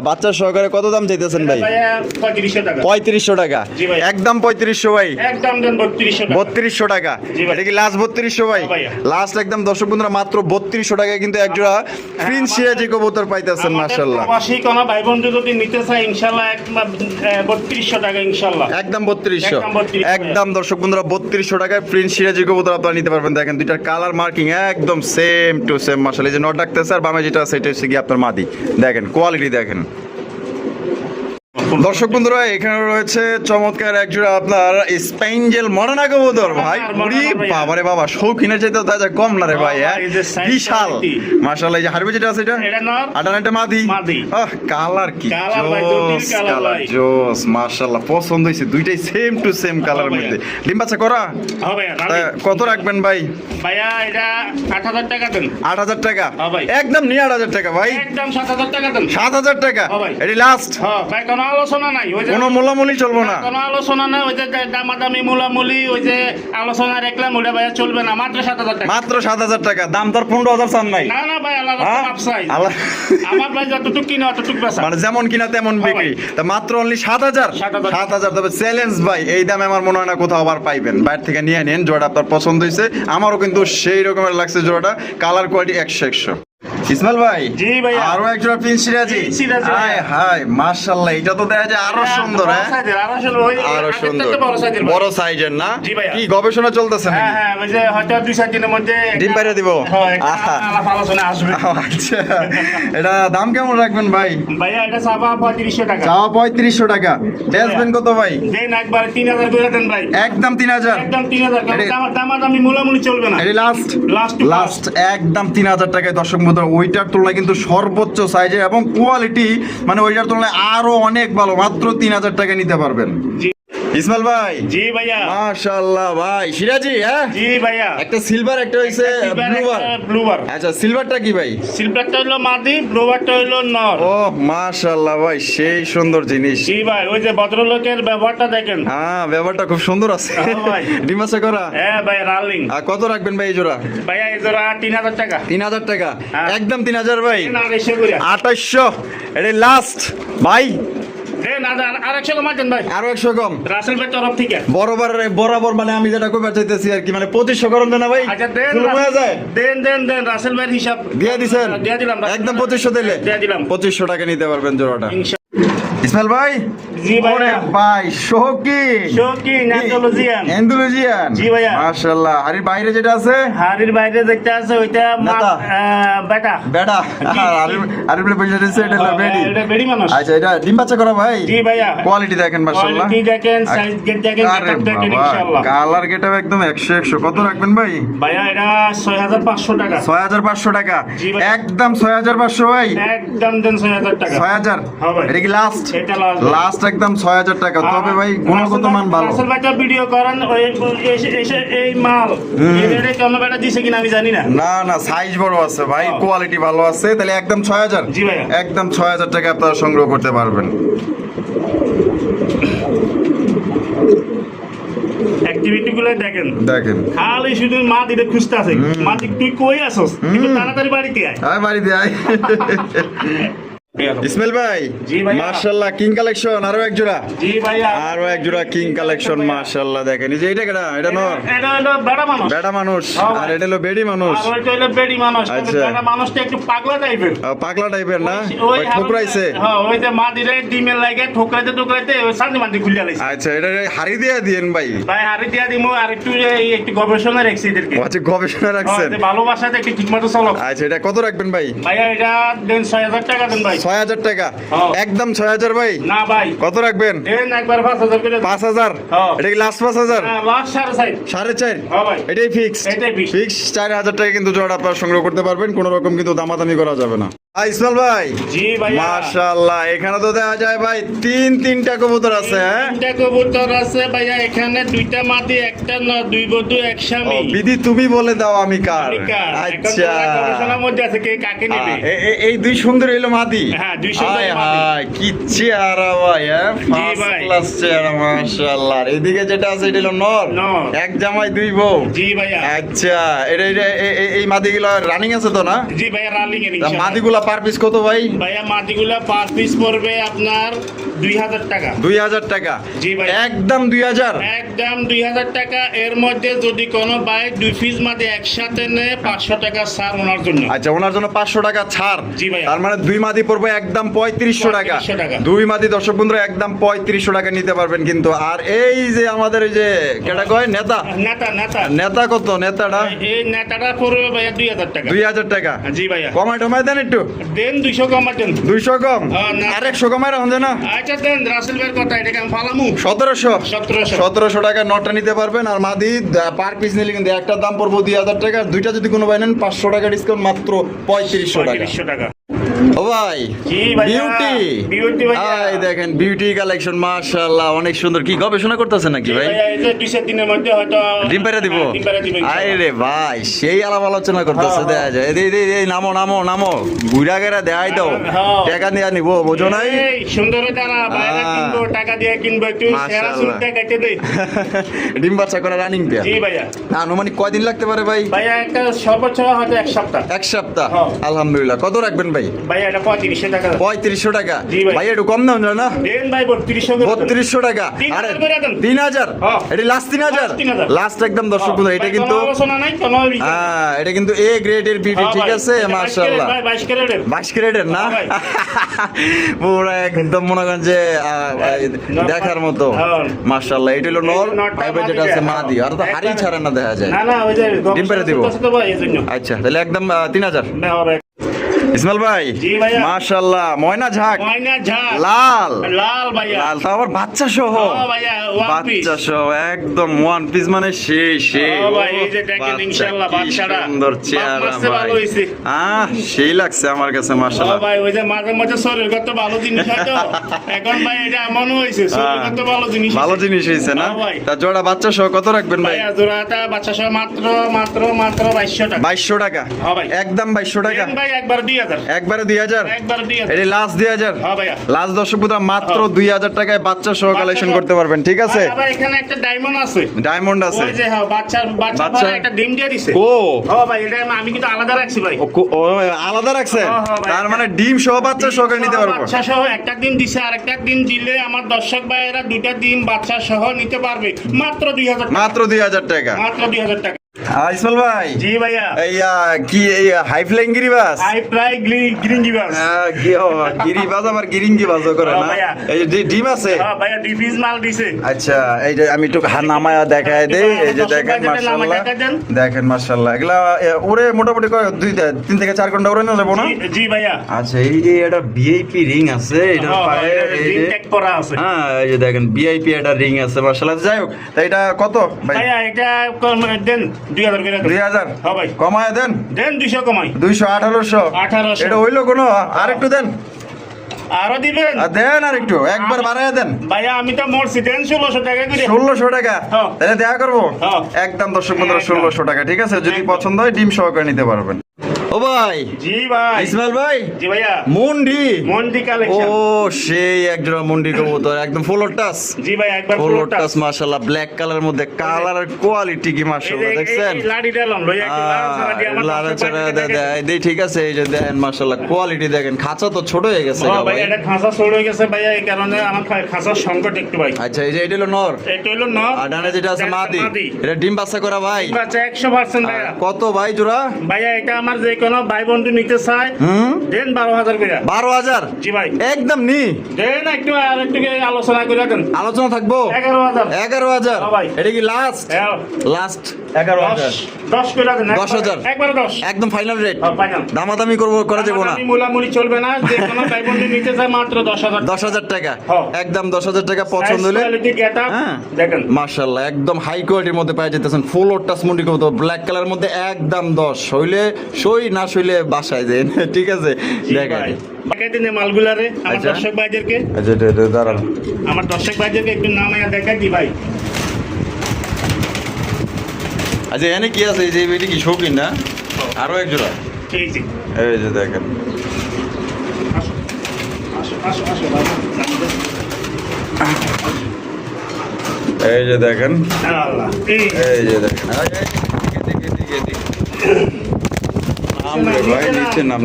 বাচ্চা সহকারে কত দাম চাইতেছেন ভাই? ভাইয়া 3500 টাকা। 3500 টাকা জি ভাই। একদম 3500 ভাই। একদম দেন 3200 টাকা। 3200 টাকা। জি ভাই। এটা কি লাস্ট 3200 ভাই? হ্যাঁ ভাইয়া। লাস্ট একদম দর্শক বন্ধুরা মাত্র 3200 টাকায় কিন্তু এক জোড়া প্রিন্স সিরাজি কবুতর পাইতেছেন মাশাআল্লাহ। প্রবাসী কোন ভাই বন্ধু যদি নিতে চায় ইনশাআল্লাহ 3200 টাকা ইনশাআল্লাহ। একদম 3200। একদম 3200 একদম দর্শক বন্ধুরা 3200 টাকায় প্রিন্স সিরাজি কবুতর আপনারা নিতে পারবেন। দেখেন দুইটার কালার মার্কিং একদম সেম টু সেম মাশাআল্লাহ। এই যে নট ডাকতেছে আর বামে যেটা আছে এটা হচ্ছে কি আপনার মাদি। দেখেন কোয়ালিটি দেখেন। দর্শক বন্ধুরা এখানে রয়েছে চমৎকার এক জোড়া আপনার স্পেঞ্জেল মডার্না কবুতর ভাই। উরি বাবারে বাবা শৌখিনের চাইতে তাজা কম না রে ভাই। হ্যাঁ এই যে size বিশাল quality। মাশাআল্লাহ। এই যে হারবে যেটা আছে এটা এটা নর। আটানাটা মাদি। মাদি। কালার কি কালার ভাই, জটিল জোস কালার কালার ভাই। জোস মাশাআল্লাহ পছন্দ হইছে দুইটাই সেম টু সেম কালারের ভাইয়া। মধ্যে। ডিম বাচ্চা করা হ্যাঁ ভাইয়া, তা রানি। কত রাখবেন ভাই? ভাইয়া এটা 8000 টাকা দেন। 8000 টাকা হ্যাঁ ভাই। একদম নিয়ে 8000 টাকা ভাই। একদম 7000 টাকা দেন। 7000 টাকা হ্যাঁ ভাই। এটি লাস্ট। হ্যাঁ ভাই, কোনো আলোচনা নাই। ওই যে কোনো মোলামুলি চলবো না। কোনো আলোচনা নাই, ওই যে দামাদামি মুলামুলি ওই যে আলোচনা রাখলাম ওটা ভাইয়া চলবে না। মাত্র 7000 টাকা। মাত্র 7000 টাকা দাম তোর 15000 চান নাই? না না ভাই, আল্লাহ হ্যাঁ? মাপ চাই। আল্লাহ আমার ভাই যতটুকু কিনা অতটুকু বেচা। মানে যেমন কিনা তেমন হ্যাঁ বিক্রি। ভাই। তা মাত্র অনলি 7000। 7000 তবে চ্যালেঞ্জ ভাই এই দামে আমার মনে হয় না কোথাও আবার পাইবেন। বাইরে থেকে নিয়ে নেন জোড়াটা আপনার পছন্দ হয়েছে। আমারও কিন্তু সেই রকমের লাগছে জোড়াটা। কালার কোয়ালিটি 100 ইসমাইল ভাই। জি ভাইয়া। আরো এক জোড়া প্রিন্স সিরাজি। প্রিন্স সিরাজি হাই ভাইয়া। হাই মাশাআল্লাহ এটা তো দেখা যায় আরো সুন্দর। বড় হ্যাঁ সাইজের, আরো সুন্দর, ওই আরো আগের সুন্দর থেকে বড় সাইজের ভাই। বড় সাইজের না? জি ভাইয়া। কি গবেষণা চলতেছে হ্যাঁ নাকি? হ্যাঁ, ওই যে হয়তো 2-4 দিনের মধ্যে ডিম পাইরে দিব? হ্যাঁ, একটা আহা। আলাপ আলোচনা আসবে। আচ্ছা এটা দাম কেমন রাখবেন ভাই? ভাইয়া এটা চাবা 3500 টাকা। চাওয়া 3500 টাকা। ড্যাসবেন কত ভাই? দেন একবার 3000 করে দেন ভাই। একদম 3000। একদম 3000 টাকা। এরে- দামাদামি মুলামুলি চলবে না। এটি লাস্ট Last to লাস্ট একদম 3000 টাকায় দর্শক বন্ধু। ওইটার তুলনায় কিন্তু সর্বোচ্চ সাইজে এবং কোয়ালিটি মানে ওইটার তুলনায় আরো অনেক ভালো। মাত্র 3000 টাকায় নিতে পারবেন। জি। ইসমাইল ভাই জি ভাইয়া। মাশাআল্লাহ ভাই সিরাজি। হ্যাঁ জি ভাইয়া। একটা সিলভার একটা হইছে ব্লুবার। ব্লুবার। আচ্ছা সিলভারটা কি ভাই? সিলভারটা হলো মাদি, ব্লুবারটা হলো নর। ও মাশাআল্লাহ ভাই সেই সুন্দর জিনিস। জি ভাই, ওই যে ভদ্রলোকের ব্যবহারটা দেখেন। হ্যাঁ ব্যাপারটা খুব সুন্দর আছে। হ্যাঁ ভাই। ডিম বাচ্চা করা। হ্যাঁ ভাই, রালিং। আর কত রাখবেন ভাই এই জোড়া? ভাইয়া এই জোড়া 3000 টাকা। 3000 টাকা হ্যাঁ। একদম 3000 ভাই। না রেশে কইরা 2800 এটি লাস্ট ভাই। দেন আর 100 কমাই দেন ভাই। আরো 100 কম। রাসেল ভাই তরফ থেকে। বরাবর মানে আমি যেটা কইবার চাইতেছি আর কি মানে 2500 করুন না ভাই? আচ্ছা দেন। সুলভ হয়ে যায়? দেন রাসেল ভাইয়ের হিসাব দিয়ে দিছেন? দিয়ে দিলাম। একদম 2500 দিলে দিয়ে দিলাম। 2500 টাকা নিতে পারবেন জোড়াটা। ইনশাআল্লাহ। ইসমাইল ভাই। জি ভাইয়া। ওরে ভাই শৌখিন শৌখিন, অ্যান্থোলজিয়ান। এন্ডোলজিয়ান। জি ভাইয়া। মাশাআল্লাহ। আর এর বাইরে যেটা আছে হাড়ির বাইরে দেখতে আছে ওইটা নেতা। বেটা। বেটা। আর বলে পয়সা দিছে এটা হলো বেডি। এটা বেডি মানুষ। আচ্ছা এটা ডিম বাচ্চা করা ভাই? জি ভাইয়া। কোয়ালিটি দেখেন মাশাআল্লাহ। কোয়ালিটি দেখেন, সাইজ দেখেন, আরে গেটআপ দেখেন বাবা, ইনশাআল্লাহ। কালার গেটআপ একদম 100 কত রাখবেন ভাই? ভাইয়া এটা 6500 টাকা। 6500 টাকা। জি ভাই। একদম 6500 ভাই। একদম দেন 6000 টাকা। 6000 হ্যাঁ ভাই। এটা কি লাস্ট? এটা last ভাই। লাস্ট একদম 6000 টাকা। তবে ভাই গুণগত মান ভালো। রাসেল ভাইটা ভিডিও করেন ওই এই মাল এবারে কেন বেটা দিছে কিনা আমি জানি না। না না সাইজ বড় আছে ভাই, কোয়ালিটি ভালো আছে। তাহলে একদম 6000। জি ভাইয়া। একদম 6000 টাকা আপনারা সংগ্রহ করতে পারবেন। অ্যাক্টিভিটি গুলো দেখেন। দেখেন খালি শুধু মা দিলে খুঁজতে আছে। মা দিক তুই কই আসস? একটু তাড়াতাড়ি বাড়িতে আয়। আয় বাড়িতে আয়। ইসমাইল ভাই। জি ভাইয়া। মাশাআল্লাহ কিং কালেকশন আরো এক জোড়া। জি ভাইয়া। আরো এক জোড়া কিং কালেকশন মাশাআল্লাহ দেখেন। এই যে এটা কেডা? এটা নর। এটা হলো বেড়া মানুষ। বেটা মানুষ হ্যাঁ ভাই। আর এটা হলো বেডি মানুষ। আর ওইটা হলো বেড়ি মানুষ। আচ্ছা। বেড়া মানুষটা একটু পাগলা টাইপের। পাগলা টাইপের না? ওই ওই ঠোকরাইছে। হ্যাঁ, ওই যে মা দিলে ডিমের লাগে ঠোকরাইতে ওই শান্তি মান্তি খুলে লাইছে। আচ্ছা এটা হাড়ি দিয়ে দিয়েন ভাই। ভাই হারি দিয়া দিমু আর একটু গবেষণা রাখছি এদেরকে। ও আচ্ছা গবেষণা রাখছেন। হ্যাঁ, ভালোবাসাতে একটু ঠিকমতো চলো। আচ্ছা এটা কত রাখবেন ভাই? ভাইয়া এটা দেন 6000 টাকা দেন ভাই। 6000 টাকা। হ্যাঁ। একদম 6000 ভাই। না ভাই কত রাখবেন? দেন একবার 5000 করে দেন। 5000। হ্যাঁ। এটা কি লাস্ট 5000? হ্যাঁ, লাস্ট 4.5। 4.5। হ্যাঁ ভাই। এটাই ফিক্স। এটাই fixed। ফিক্স 4000 টাকা কিন্তু জোড়া আপনারা সংগ্রহ করতে পারবেন। কোনো রকম কিন্তু দামাদামি করা যাবে না। ইসমাইল ভাই, জি ভাইয়া। মাশাআল্লাহ, এখানে তো দেখা যায় ভাই তিনটা কবুতর আছে। হ্যাঁ, তিনটা কবুতর আছে ভাইয়া, এখানে দুইটা মাদি, একটা দুই বধূ, এক স্বামী। বিধি তুমি বলে দাও আমি কার। আমি কার? এখন তো আচ্ছা, ওরা গবেষণার মধ্যে আছে কে কাকে নেবে। এই দুই সুন্দর হইলো মাদি। হ্যাঁ, দুই সুন্দর হায় মাদি। হায়, কি চেহারা ভাই, হ্যাঁ, জি ফার্স্ট ভাই। ক্লাস চেহারা, মাশাআল্লাহ। আর এদিকে যেটা আছে এটা হলো নর। নর। এক জামাই দুই বউ। জি ভাইয়া। আচ্ছা, এই মাদিগুলো রানিং আছে তো না? জি ভাইয়া, রানিং এর তা ইনশাআল্লাহ। মাদিগুলা পার পিস কত ভাই? ভাইয়া মাদিগুলা 5 পিস পড়বে আপনার 2000 টাকা। 2000 টাকা। জি ভাই। একদম 2000। একদম 2000 টাকা। এর মধ্যে যদি কোনো ভাই 2 পিস মাদি একসাথে নেয় 500 টাকা ছাড় ওনার জন্য। আচ্ছা, ওনার জন্য 500 টাকা ছাড়। জি ভাইয়া। তার মানে দুই মাদি পড়বে একদম 3500 টাকা। 3500 টাকা। দুই মাদি দর্শক বন্ধুরা একদম 3500 টাকা নিতে পারবেন কিন্তু। আর এই যে আমাদের এই যে কেটা কয় নেতা, নেতা কত নেতাটা? এই নেতাটা পড়বে ভাইয়া 2000 টাকা। 2000 টাকা। জি ভাইয়া। কমাই টমাই দেন একটু। দেন 200 কমা দেন। 200 কম। হ্যাঁ, না। আর 100 কমাই রাখুন যে না। আচ্ছা দেন, রাসেল ভাইয়ের কথা, এটাকে আমি ফালামু। 1700। 1700। 1700 টাকা নটটা নিতে পারবেন। আর মাদি পার পিস নিলে কিন্তু একটা দাম পড়বো 2000 টাকা। দুইটা যদি কোনো ভাই নেন 500 টাকা ডিসকাউন্ট, মাত্র 3500 টাকা। 3500 টাকা। ও ভাই, জি ভাইয়া। বিউটি ভাইয়া। এই দেখেন বিউটি কালেকশন, মাশাআল্লাহ, অনেক সুন্দর। কি গবেষণা করতেছেন নাকি ভাই? ভাইয়া, এই যে 2 দিনের মধ্যে হয়তো ডিম পেরে দিব। ডিম পেরে দিব ইনশাআল্লাহ। আরে ভাই, সেই আলাপ আলোচনা করতেছে, হ্যাঁ, দেখা যায়। এই নামো বুড়া গেরা দেখাই দাও, হ্যাঁ। টাকা দিয়ে নিবো, বোঝো নাই? এই সুন্দর তারা বাইরে কিনবো, টাকা দিয়ে কিনবো, একটু সেরা মাশাআল্লাহ। সুলটা কেটে দেই। ডিম বাচ্চা করে রানিং পেয়া। জি ভাইয়া। আনুমানিক কয়দিন লাগতে পারে ভাই? ভাইয়া একটা সর্বোচ্চ হয়তো 1 সপ্তাহ। 1 সপ্তাহ। হ্যাঁ। আলহামদুলিল্লাহ। কত রাখবেন ভাই? ভাইয়া এটা 3500 টাকা। 3500 টাকা। জি ভাই। ভাই একটু কম দাম যায় না? দেন ভাই 3200 করে দেন। 3200 টাকা। 3000 আরে করে দেন। 3000। হ্যাঁ। এটা লাস্ট 3000। Last 3000 লাস্ট একদম দর্শক বন্ধু, এটা ভাই, কিন্তু কোনো আলোচনা নাই, কোনো হ্যাঁ, এটা কিন্তু এ গ্রেডের বিউটি, হ্যাঁ ঠিক ভাই, আছে, এটা 22 মাশাআল্লাহ। ক্যারেট ভাই, 22 ক্যারেটের। 22 ক্যারেটের না? হ্যাঁ ভাই। পুরো একদম মনে করেন যে দেখার মতো। হ্যাঁ। মাশাআল্লাহ। এটা হলো নর, নরটা ফাইভে যেটা মাদি আছে দেয়। মাদি। আর তো হাড়ি একদম। ছাড়া না দেখা যায়। না না, ওই যে ডিম পেড়ে দিব। গবেষণা তো ভাই এজন্য। আচ্ছা, তাহলে একদম 3000। না হবে। ইসমাইল ভাই, জি ভাইয়া। মাশাআল্লাহ, ময়না ঝাক, ময়না ঝাল। লাল লাল ভাইয়া। লাল, তো আবার বাচ্চা সহ। হ্যাঁ ভাইয়া, one piece। বাচ্চা সহ একদম ওয়ান পিস, মানে সেই হ্যাঁ ভাই, এই যে দেখেন বাচ্চা, ইনশাআল্লাহ কি বাচ্চাটা। সুন্দর চেহারা বাপ মাসে ভাই। ভালো হইছে। সেই লাগছে আমার কাছে, হ্যাঁ মাশাআল্লাহ। ভাই, ওই যে মাঝে মাঝে শরীর কত ভালো জিনিস হয়তো। এখন ভাই এটা এমনও হয়েছে, শরীর কত ভালো জিনিস ভালো হয়েছে। জিনিস হয়েছে না? হ্যাঁ ভাই। তা জোড়া বাচ্চা সহ কত রাখবেন ভাই? ভাইয়া জোড়াটা বাচ্চা সহ মাত্র 2200 টাকা। 2200 টাকা। হ্যাঁ ভাই। একদম 2200 টাকা। দেন ভাই একবার 2000। একবারে 2000। একবার 2000। এটা লাস্ট 2000। হ্যাঁ ভাইয়া। লাস্ট দর্শক বন্ধুরা, মাত্র হ্যাঁ। 2000 টাকায় বাচ্চা সহ কালেকশন সহ। করতে পারবেন, ঠিক আছে? ভাই, আবার এখানে একটা ডায়মন্ড আছে। ডায়মন্ড আছে। ওই যে হ্যাঁ, বাচ্চা বাচ্চা- একটা ডিম দিয়ে দিছে। ও হ্যাঁ ভাই, এটা আমি কিন্তু আলাদা রাখছি ভাই। ও, আলাদা রাখছেন? হ্যাঁ, হ্যাঁ ভাই। তার মানে ডিম সহ বাচ্চা সহকারে নিতে পারবো। বাচ্চা সহ একটা ডিম দিছে, আর একটা ডিম দিলে আমার দর্শক ভাইয়েরা 2টা ডিম বাচ্চা সহ নিতে পারবে মাত্র 2000 টাকা। মাত্র 2000 টাকা। মাত্র 2000 টাকা। ইসমাইল ভাই, জি ভাইয়া। এই কি এই হাই ফ্লাইং গিরিবাস? আই প্রায় গ্রিঙ্গি বাস। গিরিবাজ আবার গিরিঙ্গি বাজও করে হ্যাঁ না? ভাইয়া। এই যে ডিম আছে। হ্যাঁ ভাইয়া, 2 পিস মাল দিছে। আচ্ছা, এই যে আমি একটু নামায়া দেখায় দেই। এই যে দর্শক দেখেন, ভাইদের নামায় মাশাআল্লাহ, দেখা দেন। দেখেন মাশাআল্লাহ। এগুলা ওরে মোটামুটি 3 থেকে 4 ঘন্টা ওরে না যাবো না? জি ভাইয়া। আচ্ছা, এই যে এটা ভিআইপি রিং আছে, এটার হ্যাঁ, পায়ে এই রিং যে ট্যাগ করা আছে। হ্যাঁ, এই যে দেখেন ভিআইপি একটা রিং আছে, মাশাআল্লাহ। যাই হোক, তা এটা কত ভাই? ভাইয়া এটা দেন 2000 করে দেন। 2000। হ্যাঁ ভাই। কমায় দেন। দেন 200 কমাই। 200, 1800। 1800। এটা হইলো কোনো? আরেকটু দেন। আরো দিবেন? দেন আরেকটু, একবার বাড়ায় দেন। ভাইয়া আমি তো মরছি, দেন 1600 টাকা করে। 1600 টাকা। হ্যাঁ। তাহলে দেখা করবো। হ্যাঁ। একদম দর্শক বন্ধুরা, একদম। 1600 টাকা, ঠিক আছে? যদি একদম। পছন্দ হয় ডিম সহকারে নিতে পারবেন। ও ভাই, জি ভাই। ইসমাইল ভাই, জি ভাইয়া। মুন্ডি। মন্ডি ও কালেকশন। সেই একজোড়া মুন্ডি কবুতর, একদম ফুল টাচ। জি ভাই, একবার ফুল পুরোটা। টাচ, মাশাআল্লাহ। ব্ল্যাক কালারের মধ্যে কালারের কোয়ালিটি কি মাশাআল্লাহ, দেখছেন? লাড়ি দিলাম লইয়া একটু লাড়াচাড়া দিয়ে আমার লাড়াচাড়া দর্শক ভাইদের দেখেন। দেয়, ঠিক আছে। এই যে দেখেন মাশাআল্লাহ, কোয়ালিটি দেখেন। খাঁচা তো ছোট হয়ে গেছে হ্যাঁ গা ভাই, ভাই। এটা খাঁচা ছোট হয়ে গেছে ভাইয়া, এই কারণে আমার খাঁচার সংকট একটু ভাই। আচ্ছা, এই যে এটা হলো নর, এটা হলো নর। আর ডানে যেটা আছে মাদি। এটা ডিম বাচ্চা করা ভাই। বাচ্চা 100% ভাইয়া। কত ভাই জোড়া? ভাইয়া এটা আমার যে কোনো ভাই বন্ধু নিতে চায় দেন 12000 করে। 12000। জি ভাই। একদম নি। দেন একটু আর একটু আলোচনা করে দেন। আলোচনা থাকবো। 11000। 11000। হ্যাঁ ভাই। এটা কি লাস্ট? হ্যাঁ। লাস্ট 11,000 10 করে দেন 10,000 একবারে 10 একদম ফাইনাল রেট ফাইনাল দামাদামি করা যাবে না আমি মুলামুলি চলবে না যে কোনো ভাই বোন নিতে চায় মাত্র 10,000 টাকা হ্যাঁ। একদম 10,000 টাকা পছন্দ হলে কোয়ালিটি গেটআপ হ্যাঁ দেখেন মাশাআল্লাহ একদম হাই কোয়ালিটির মধ্যে পাওয়া যেতেছেন ফুল টাচ মুন্ডি কবুতর ব্ল্যাক কালার মধ্যে একদম 10 হইলে সই না সইলে বাসায় দেন ঠিক আছে দেখেন দেখাই দিন এই মালগুলারে আমার আচ্ছা। দর্শক ভাইদেরকে আচ্ছা এটা দাঁড়ান আমার দর্শক ভাইদেরকে একটু নামায়া দেখাই দি ভাই আচ্ছা এখানে কি আছে এই যে এটি কি শৌখিন না আরো এক জোড়া এই যে এই যে দেখেন আসো আসো আসো আসো বাবা এই যে দেখেন আল্লাহ এই এই যে দেখেন এদিকে নাম রে ভাই নিচে নাম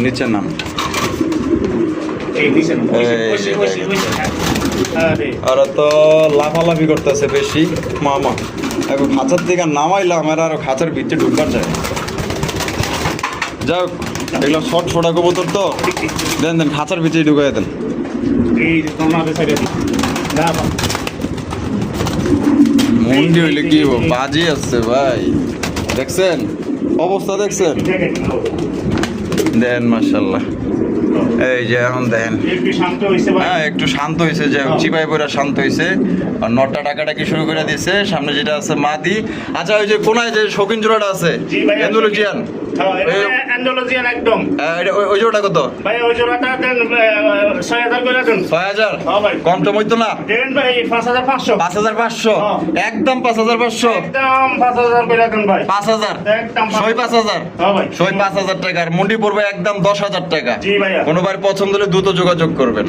এই নিচে না এই যে বসে দেখেন। আরে আর তো লাফালাফি করতেছে বেশি মামা এখন খাঁচার দিকে নামাইলাম আর আরো খাঁচার ভিতরে ঢুকবার যায় যাক এগুলো শর্ট ফোটা কবুতর তো দেন খাঁচার ভিতরে ঢুকাই দেন এই যে তোমার সাইডে দাও মুন্ডি হইলে কি হবো বাজি আসছে ভাই দেখছেন অবস্থা দেখছেন দেন মাশাল্লাহ এই যে এখন দেন একটু শান্ত হইছে ভাই হ্যাঁ একটু শান্ত হয়েছে যে চিপাই পড়া শান্ত হয়েছে আর নটা টাকাটা কি শুরু করে দিয়েছে সামনে যেটা আছে মাদি আচ্ছা ওই যে কোনায় যে শৌখিন জোড়াটা আছে জি ভাই এন্ডোলজিয়ান হ্যাঁ এটা অ্যান্ডালুজিয়ান একদম ওই জোড়াটা কত ভাই ওই জোড়াটা দেন 6000 করে দেন 6,000 হ্যাঁ ভাই কম তো হইতো না দেন ভাই 5500 5,500 একদম 5,500 একদম 5000 করে দেন ভাই 5,000 একদম সই 5,000 হ্যাঁ ভাই সই 5,000 টাকার মুন্ডি পড়বে একদম 10,000 টাকা জি ভাইয়া কোনোবার পছন্দ হলে দ্রুত যোগাযোগ করবেন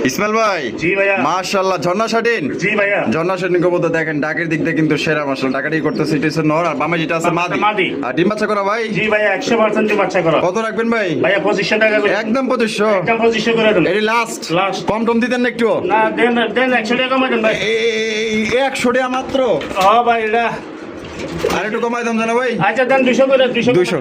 ইসমাইল ভাই জি ভাইয়া মাশাআল্লাহ ঝর্ণা শাটিন জি ভাইয়া ঝর্ণা শাটিন কবুতর দেখেন ডাকের দিক দিয়ে কিন্তু সেরা মাশাআল্লাহ ডাকাটি করতেছে এটা হচ্ছে নর আর বামে যেটা আছে বামে মাদি মাদি। আর ডিম বাচ্চা করা ভাই জি ভাইয়া 100% বাচ্চা করা কত রাখবেন ভাই ভাইয়া 2500 টাকা করে একদম 2500 একদম 2500 করে দেন এটি লাস্ট Last। কম টম দিতেন না একটু না দেন দেন 100 টাকা কমাই দেন ভাই এই 100 টাকা মাত্র হ্যাঁ ভাই এটা আর একটু কমাই দাম জানা ভাই আচ্ছা দেন 200 করে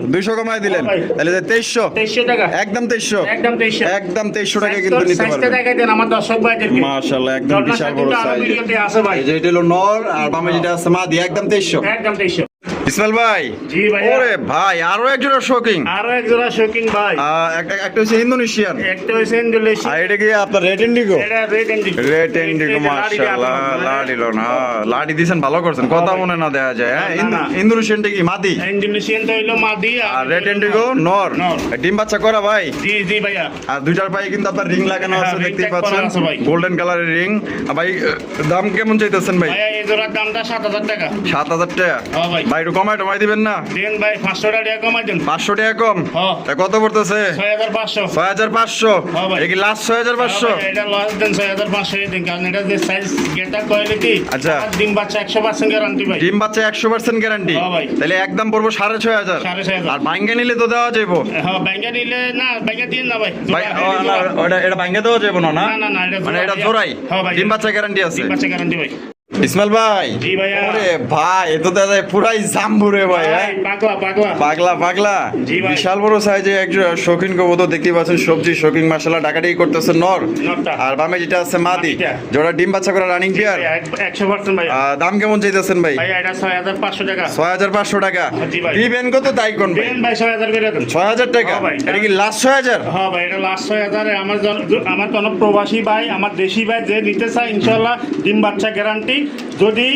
200 কমাই দিলেন ভাই। তাহলে 2300 2300 টাকা একদম 2300 একদম 2300 একদম 2300 টাকা কিন্তু নিতে সাইজটা পারবেন দেখাই দেন আমার দর্শক ভাইদেরকে মাশাআল্লাহ একদম বিশাল বড় সাইজ ভিডিওতে আছে ভাই এই যে এটা হলো নর আর বামে যেটা আছে মাদি একদম 2300 একদম 2300 ইসমাইল ভাই জি ভাইয়া ওরে ভাই আরো এক জোড়া শোকিং আরো এক জোড়া শৌকিন ভাই একটা হচ্ছে ইন্দোনেশিয়ান একটা হইছে ইন্দোনেশিয়া আর এটা কি আপনার রেড ইন্ডিগো এটা রেড ইন্ডিগো রেড ইন্ডিগো মাশাআল্লাহ লাডিলো না লাডি দিছেন ভালো করছেন কথা মনে না দেয়া যায় হ্যাঁ না, না। ইন্দোনেশিয়ানটা কি মাদি ইন্দোনেশিয়ান তো হইলো মাদি আর রেড ইন্ডিগো নর নর। ডিম বাচ্চা করা ভাই জি জি ভাইয়া আর দুইটার পায়ে কিন্তু আপনার রিং লাগানো হ্যাঁ, আছে ring দেখতেই tag করা পাচ্ছেন আছে ভাই। গোল্ডেন কালারের রিং ভাই দাম কেমন চাইতেছেন ভাই ভাইয়া এই জোড়ার দামটা 7000 টাকা 7,000 টাকা হ্যাঁ ভাই ভাই একটু কমাই দিবেন না দেন ভাই 500 টাকা কমাই দেন 500 টাকা কম হ্যাঁ তা কত পড়তেছে 6500 6,500 হ্যাঁ ভাই। এই কি লাস্ট 6,500 এটা লস দেন 6500 দেন কারণ এটা যে সাইজ গেটা কোয়ালিটি আচ্ছা। ডিম বাচ্চা 100% গ্যারান্টি ভাই ডিম বাচ্চা 100% গ্যারান্টি হ্যাঁ ভাই। তাহলে একদম পড়বো 6,500 6,500 আর ভাঙ্গে নিলে তো দেওয়া যাইবো হ্যাঁ ব্যাংকে নিলে না ব্যাংকে দিন না ভাই ভাই এটা ভাঙ্গে দেওয়া যাইবো না না না না এটা মানে এটা জোড়া। জোড়াই হ্যাঁ ভাই ডিম বাচ্চা গ্যারান্টি আছে ডিম বাচ্চা গ্যারান্টি ভাই ইসমাইল ভাই জি ভাইয়া। ওরে ভাই এ তো দাদা পুরাই জাম্বুরে ভাই হ্যাঁ পাগলা পাগলা জি ভাই। বিশাল বড় সাইজে একজন শৌখিন কবুতর দেখতে পাচ্ছেন সবজি শৌখিন মাশাআল্লাহ ডাকাডাকি করতেছে নর নরটা। আর বামে যেটা আছে মাদি মাদিটা। জোড়া ডিম বাচ্চা করা রানিং পেয়ার 100% ভাই দাম কেমন চাইতেছেন ভাই ভাই এটা 6500 টাকা 6,500 টাকা জি ভাই। দিবেন কত তাই কোন ভাই দেন ভাই 6000 করে দেন 6,000 টাকা হ্যাঁ ভাই। এটা কি লাস্ট 6,000 হ্যাঁ ভাই এটা লাস্ট 6000 আমার কোনো প্রবাসী ভাই আমার দেশি ভাই যে নিতে চায় ইনশাআল্লাহ ডিম বাচ্চা গ্যারান্টি যদি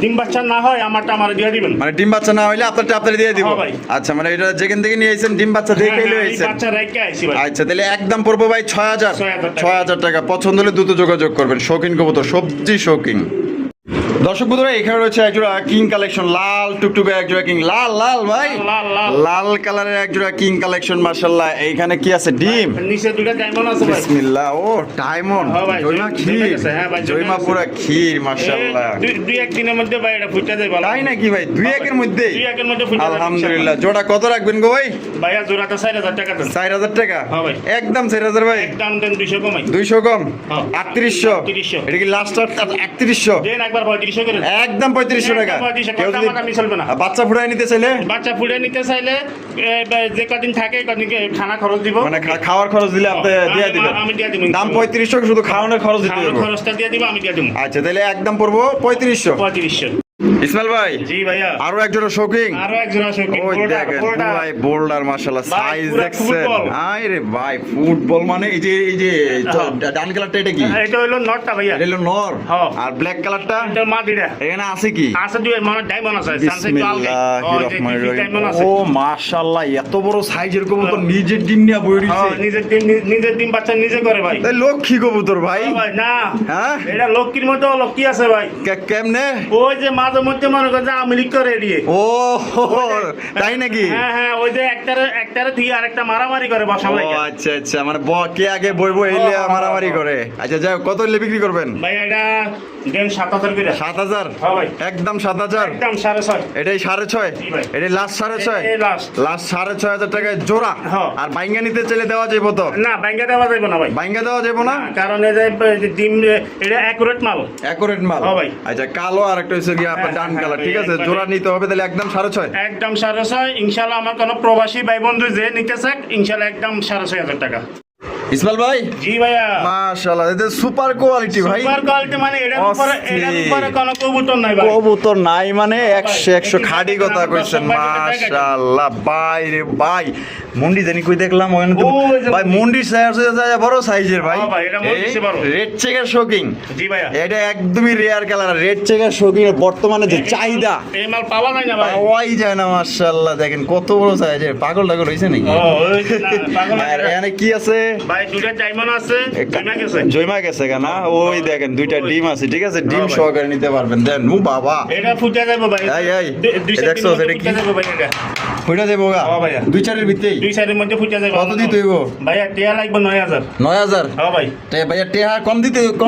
ডিম বাচ্চা না হয় আমারটা আমার দিয়ে দিবেন মানে ডিম বাচ্চা না হইলে আপনারটা আপনার দিয়ে দিব হ্যাঁ ভাই। আচ্ছা মানে এটা যেখান থেকে নিয়ে আইছেন ডিম বাচ্চা দেখে হ্যাঁ, লই এই আইছেন বাচ্চা রেখে আইছি ভাই আচ্ছা তাহলে একদম পড়বো ভাই 6,000 6,000 টাকা। 6,000 টাকা পছন্দ হলে দ্রুত যোগাযোগ করবেন শৌখিন কবুতর সবজি শৌখিন দর্শক বন্ধুরা এখানে রয়েছে একজোড়া কিং কালেকশন লাল টুকটুকে একজোড়া কিং লাল লাল ভাই লাল, লাল। লাল কালারের একজোড়া কিং কালেকশন মাশাআল্লাহ এইখানে কি আছে ডিম নিচে দুটো ডায়মন্ড আছে ভাই বিসমিল্লাহ ও ডায়মন্ড হ্যাঁ ভাই, জয়মা জমে ক্ষীর গেছে, হ্যাঁ ভাই, জমে জয়মা গেছে। পুরা ক্ষীর মাশাআল্লাহ দুই এক দিনের মধ্যে ভাই এটা ফুটে যায় ভালো তাই নাকি ভাই দুই একের মধ্যে দুই একের মধ্যে ফুটে যাবে আলহামদুলিল্লাহ জোড়া কত রাখবেন গো ভাই ভাইয়া জোড়াটা 4000 টাকা দেন 4,000 টাকা হ্যাঁ ভাই। একদম 4,000 ভাই একদম দেন 200 কমাই 200 কম হ্যাঁ। 3800 3800 এটা কি লাস্ট 3800 দেন একবার 3500 করে দেন। একদম 3500 টাকা একদম 3500 কেউ যদি দামাদামি চলবে না। বাচ্চা ফুটাই নিতে চাইলে বাচ্চা ফুটে নিতে চাইলে যে কদিন থাকে কদিনকে খানা খরচ দিব মানে খাওয়ার খরচ দিলে আপনি দিয়ে দিবেন আমি দিয়ে দিব দাম 3500 শুধু খাওয়ানোর খরচ দিতে খাওয়ানোর হবে খরচটা দিয়ে দিব আমি দিয়ে দিব আচ্ছা তাহলে একদম পড়বো 3500 3500 ইসমাইল ভাই জি ভাইয়া আরো একজন শৌকিং আরো একজন আছে ওই দেখেন ভাই বোল্ডার মাশাআল্লাহ ভাই, সাইজ পুরা দেখছেন ফুটবল। আরে ভাই ফুটবল মানে এই যে ডান কালারটা এটা কি এটা হলো নটটা ভাইয়া এটা হলো নর হ্যাঁ। আর ব্ল্যাক কালারটা এটা মাদিটা এখানে আছে কি আছে দুই মানে ডায়মন্ড আছে সানসেট তো আলগে বিসমিল্লাহির রহমানির ডায়মন্ড রহিম আছে ও মাশাআল্লাহ এত বড় সাইজের কবুতর নিজের ডিম নিয়ে বই রইছে নিজের ডিম বাচ্চা নিজে করে ভাই তাই লক্ষ্মী কবুতর ভাই ভাই না হ্যাঁ এটা লক্ষ্মীর মতো লক্ষ্মী আছে ভাই কেমনে ওই যে মাঝে মধ্যে মনে করে যে আওয়ামী লীগ করে এড়িয়ে ও তাই নাকি হ্যাঁ ওই যে একটারে দিয়ে আরেকটা মারামারি করে বসা ও লাগে আচ্ছা মানে কে আগে বইবো এলে মারামারি করে আচ্ছা যাই হোক, কত হলে বিক্রি করবেন ভাই এটা দেন 7000 করে 7000 হ্যাঁ ভাই একদম 7000 একদম 6.5 এটাই 6.5 জি ভাই। এটাই লাস্ট 6.5 এই লাস্ট লাস্ট 6.5 টাকায় জোড়া হ্যাঁ। আর বাইঙ্গা নিতে চলে দেওয়া যাবে তো না ব্যাংকে দেওয়া যাবে না ভাই বাইঙ্গা দেওয়া যাবে না কারণ এই যে ডিম এটা অ্যাকুরেট মাল অ্যাকুরেট মাল হ্যাঁ ভাই। আচ্ছা কালো আর একটা হচ্ছে কি আপনার হ্যাঁ, ডান হ্যাঁ, কালার ভাই, ঠিক আছে একবারে। জোড়া নিতে হবে তাহলে একদম 6.5 একদম 6.5 ইনশাআল্লাহ আমার কোনো প্রবাসী ভাই বন্ধু যে নিতে চাক ইনশাআল্লাহ একদম 6.5 টাকা ইসমাইল ভাই জি ভাইয়া মাশাআল্লাহ এটা সুপার কোয়ালিটি ভাই সুপার কোয়ালিটি মানে এটার উপরে অস্থির। কোনো কবুতর নাই ভাই কবুতর নাই মানে 100 ভাই, খাঁটি কথা আমার কইছেন দর্শক ভাইদের দেখাই। মাশাআল্লাহ ভাই রে ভাই মুন্ডি জানি কই দেখলাম ওখানে তো ওই যে ভাই মুন্ডি। মুন্ডির সাইজ বড় সাইজের ভাই হ্যাঁ ভাই, এটা মুন্ডির চেয়ে বড়। রেড চেকার শোকিং জি ভাইয়া এটা একদমই rare colour red checker shocking এর বর্তমানে যে চাহিদা এই মাল পাওয়া যায় না ভাই পাওয়াই যায় না মাশাআল্লাহ দেখেন কত বড় সাইজের পাগল হইছে নাকি ও ওই যে না, পাগল আর আছে। এখানে কি আছে ভাই দুইটা ডায়মন্ড আছে দুইটা গেছে জয়মা গেছে না ওই দেখেন দুইটা ডিম আছে ঠিক আছে ডিম হ্যাঁ ভাই। সহকারে নিতে পারবেন দেন ও বাবা এটা ফুটে যাবে ভাই এই, দুই এই দেখছো, সাইডের এটা কি? ফুটে যাবে ভাই এটা কইটা দেবো গা হ্যাঁ ভাইয়া। দুই চারের ভিতরেই দুই সাইডের মধ্যে ফুটে যাবে কত দিতে হইব ভাইয়া টিয়া লাগবে 9000 9000 হ্যাঁ ভাই ভাইয়া টেহা কম